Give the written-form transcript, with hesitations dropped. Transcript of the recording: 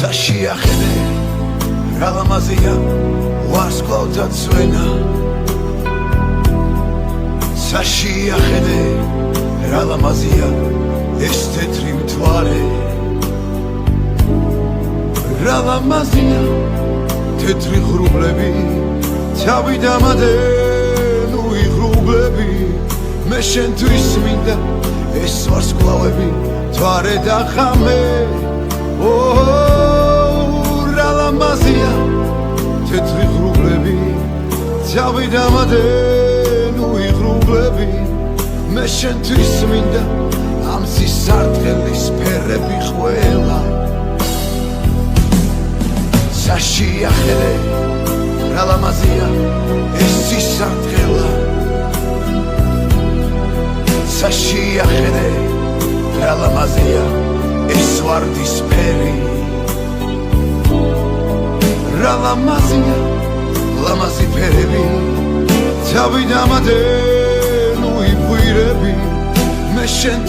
საშიახედე რა ლამაზია ვარსკვლავთა წვენა საშიახედე რა ლამაზია ეს თეთრი მთვარე რა ლამაზია თეთრი ღრუბლები თავი დამადენ უიღრუბლები მე შენთვის მინდა ეს ვარსკვლავები მთვარე და ხამე რა ლამაზია თეთრი ღრუბლები თავი დამადენ უიღრუბლები მე შენთვის მინდა ამ სისარტყელის ფერები ყველა საშიახედე რა ლამაზია ეს სისარტყელა საშიახედე რა ლამაზია ეს ვარდისფერი რა ლამაზია ლამაზი ფერები თავი დამადენ უიყვირები მე შენ